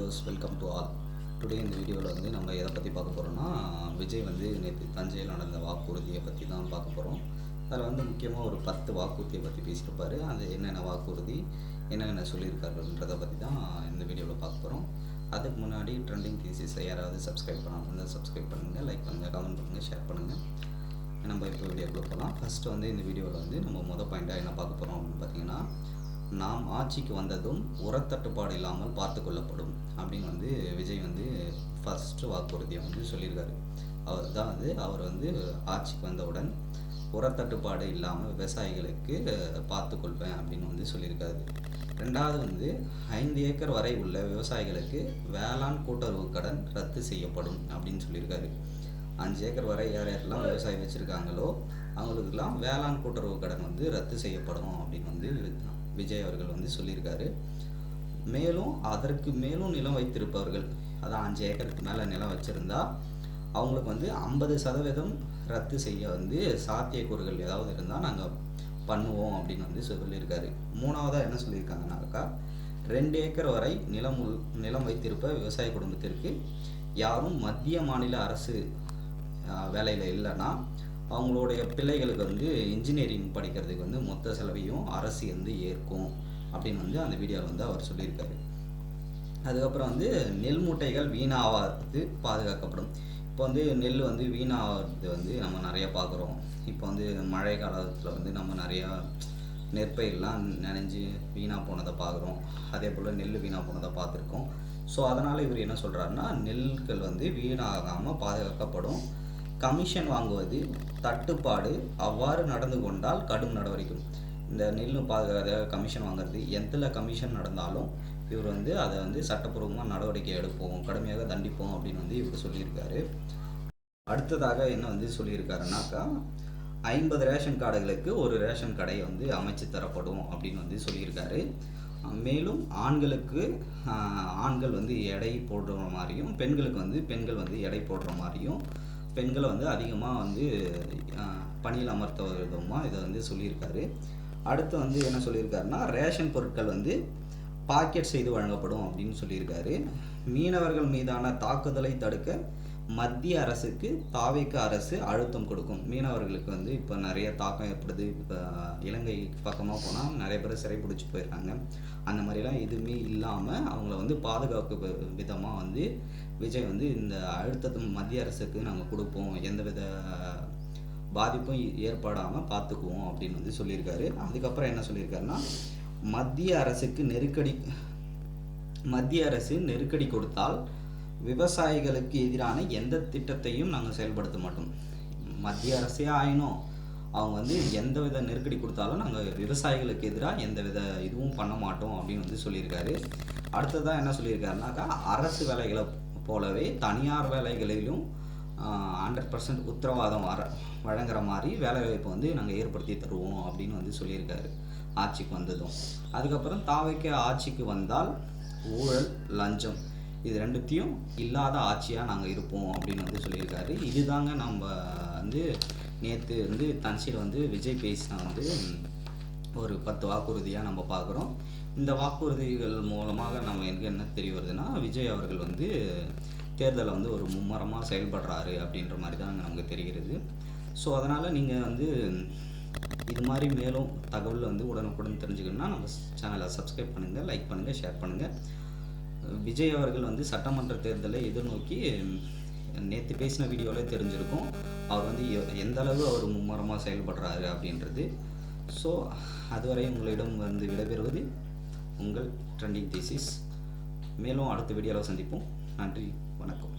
Viewers, welcome to all. Today இந்த வீடியோவில் வந்து நம்ம எதை பற்றி பார்க்க போகிறோம்னா, விஜய் வந்து நேற்று தஞ்சையில் நடந்த வாக்குறுதியை பற்றி தான் பார்க்க போகிறோம். அதில் வந்து முக்கியமாக ஒரு 10 வாக்குறுதியை பற்றி பேசியிருப்பார். அது என்னென்ன வாக்குறுதி, என்னென்ன சொல்லியிருக்காருன்றதை பற்றி தான் இந்த வீடியோவில் பார்க்க போகிறோம். அதுக்கு முன்னாடி ட்ரெண்டிங் தீசிஸை யாராவது சப்ஸ்கிரைப் பண்ணாமல் இருந்தால் சப்ஸ்கிரைப் பண்ணுங்கள், லைக் பண்ணுங்கள், கமெண்ட் பண்ணுங்கள், ஷேர் பண்ணுங்கள். நம்ம இப்போ வீடியோக்குள்ளே போகலாம். ஃபஸ்ட்டு வந்து இந்த வீடியோவில் வந்து நம்ம பாயிண்ட்டாக என்ன பார்க்க போகிறோம் அப்படின்னு பார்த்தீங்கன்னா, நாம் ஆட்சிக்கு வந்ததும் உரத்தட்டுப்பாடு இல்லாமல் பார்த்து கொள்ளப்படும் அப்படின்னு வந்து விஜய் வந்து ஃபஸ்ட்டு வாக்குறுதியை வந்து சொல்லியிருக்காரு. அவர் வந்து ஆட்சிக்கு வந்தவுடன் உரத்தட்டுப்பாடு இல்லாமல் விவசாயிகளுக்கு பார்த்துக்கொள்வேன் அப்படின்னு வந்து சொல்லியிருக்காரு. ரெண்டாவது வந்து 5 ஏக்கர் வரை உள்ள விவசாயிகளுக்கு வேளாண் கூட்டுறவு கடன் ரத்து செய்யப்படும் அப்படின்னு சொல்லியிருக்காரு. 5 ஏக்கர் வரை யார் யாரெல்லாம் விவசாயம் வச்சுருக்காங்களோ அவங்களுக்கெல்லாம் வேளாண் கூட்டுறவு கடன் வந்து ரத்து செய்யப்படும் அப்படின்னு வந்து விஜய் அவர்கள் வந்து சொல்லியிருக்காரு. மேலும் அதற்கு மேலும் நிலம் வைத்திருப்பவர்கள், அதான் 5 ஏக்கருக்கு மேலே நிலம் வச்சுருந்தா அவங்களுக்கு வந்து 50% ரத்து செய்ய வந்து சாத்தியக்கூறுகள் ஏதாவது இருந்தால் நாங்கள் பண்ணுவோம் அப்படின்னு வந்து சொல்லியிருக்காரு. மூணாவதாக என்ன சொல்லியிருக்காங்கனாக்கா, 2 ஏக்கர் வரை நிலம் வைத்திருப்ப விவசாய குடும்பத்திற்கு யாரும் மத்திய மாநில அரசு வேலையில் இல்லைன்னா அவங்களுடைய பிள்ளைகளுக்கு வந்து இன்ஜினியரிங் படிக்கிறதுக்கு வந்து மொத்த செலவையும் அரசு வந்து ஏற்கும் அப்படின்னு வந்து அந்த வீடியோவில் வந்து அவர் சொல்லியிருக்காரு. அதுக்கப்புறம் வந்து நெல் மூட்டைகள் வீணாவது பாதுகாக்கப்படும். இப்போ வந்து நெல் வந்து வீணாகிறது வந்து நம்ம நிறைய பார்க்குறோம். இப்போ வந்து மழை காலத்தில் வந்து நம்ம நிறையா நெற்பயிரெலாம் நனைஞ்சு வீணாக போனதை பார்க்குறோம். அதே போல் நெல் வீணாக போனதை பார்த்துருக்கோம். ஸோ அதனால் இவர் என்ன சொல்கிறாருன்னா, நெல்கள் வந்து வீணாகாமல் பாதுகாக்கப்படும். கமிஷன் வாங்குவது தட்டுப்பாடு அவ்வாறு நடந்து கொண்டால் கடும் நடவடிக்கை. இந்த நெல் பாதுகாத கமிஷன் வாங்குறது, எந்த கமிஷன் நடந்தாலும் இவர் வந்து அதை வந்து சட்டப்பூர்வமாக நடவடிக்கை எடுப்போம், கடுமையாக தண்டிப்போம் அப்படின்னு வந்து இவர் சொல்லியிருக்காரு. அடுத்ததாக என்ன வந்து சொல்லியிருக்காருனாக்கா, 50 ரேஷன் கார்டுகளுக்கு ஒரு ரேஷன் கடை வந்து அமைச்சு தரப்படும் அப்படின்னு வந்து சொல்லியிருக்காரு. மேலும் ஆண்கள் வந்து எடை போடுற மாதிரியும், பெண்களுக்கு வந்து பெண்கள் வந்து எடை போடுற மாதிரியும், பெண்களை வந்து அதிகமாக வந்து பணியில் அமர்த்த விதமாக இதை வந்து சொல்லியிருக்காரு. அடுத்து வந்து என்ன சொல்லியிருக்காருன்னா, ரேஷன் பொருட்கள் வந்து பாக்கெட் செய்து வழங்கப்படும் அப்படின்னு சொல்லியிருக்காரு. மீனவர்கள் மீதான தாக்குதலை தடுக்க மத்திய அரசுக்கு தாவேக அரசு அழுத்தம் கொடுக்கும். மீனவர்களுக்கு வந்து இப்போ நிறைய தாக்கம் ஏற்படுது. இப்போ இலங்கை பக்கமாக போனால் நிறைய பேர் சிறை பிடிச்சி போயிருக்காங்க. அந்த மாதிரிலாம் எதுவுமே இல்லாமல் அவங்கள வந்து பாதுகாப்பு விதமாக வந்து விஜய் வந்து இந்த அழுத்தத்தை மத்திய அரசுக்கு நாங்கள் கொடுப்போம், எந்தவித பாதிப்பும் ஏற்படாமல் பார்த்துக்குவோம் அப்படின்னு வந்து சொல்லியிருக்காரு. அதுக்கப்புறம் என்ன சொல்லியிருக்காருன்னா, மத்திய அரசு நெருக்கடி கொடுத்தால் விவசாயிகளுக்கு எதிரான எந்த திட்டத்தையும் நாங்கள் செயல்படுத்த மாட்டோம். மத்திய அரசே ஆயினும் அவங்க வந்து எந்த வித நெருக்கடி கொடுத்தாலும் நாங்கள் விவசாயிகளுக்கு எதிராக எந்த வித இதுவும் பண்ண மாட்டோம் அப்படின்னு வந்து சொல்லியிருக்காரு. அடுத்ததான் என்ன சொல்லியிருக்காருனாக்கா, அரசு வேலைகளை போலவே தனியார் வேலைகளிலும் 100% உத்தரவாதம் வழங்குற மாதிரி வேலைவாய்ப்பு வந்து நாங்கள் ஏற்படுத்தி தருவோம் அப்படின்னு வந்து சொல்லியிருக்காரு ஆட்சிக்கு வந்ததும். அதுக்கப்புறம் தாவேக ஆட்சிக்கு வந்தால் ஊழல், லஞ்சம் இது ரெண்டுத்தையும் இல்லாத ஆட்சியாக நாங்கள் இருப்போம் அப்படின்னு வந்து சொல்லியிருக்காரு. இதுதாங்க நம்ம வந்து நேற்று வந்து தஞ்சையில் வந்து விஜய் பேசினா வந்து ஒரு 10 வாக்குறுதியாக நம்ம பார்க்குறோம். இந்த வாக்குறுதிகள் மூலமாக நம்ம எனக்கு என்ன தெரிய வருதுன்னா, விஜய் அவர்கள் வந்து தேர்தலை வந்து ஒரு மும்மரமாக செயல்படுறாரு அப்படின்ற மாதிரி தான் நமக்கு தெரிகிறது. ஸோ அதனால் நீங்கள் வந்து இது மாதிரி மேலும் தகவல் வந்து உடனுக்குடன் தெரிஞ்சுக்கணுன்னா நம்ம சேனலை சப்ஸ்கிரைப் பண்ணுங்கள், லைக் பண்ணுங்கள், ஷேர் பண்ணுங்கள். விஜய் அவர்கள் வந்து சட்டமன்ற தேர்தலை எதிர்நோக்கி நேற்று பேசின வீடியோவில் தெரிஞ்சிருக்கும் அவர் வந்து எந்த அளவு அவர் மும்மரமாக செயல்படுறாரு அப்படின்றது. ஸோ அதுவரை உங்களிடம் வந்து விடைபெறுவது உங்கள் ட்ரெண்டிங் தீசிஸ். மேலும் அடுத்த வீடியோவில் சந்திப்போம். நன்றி, வணக்கம்.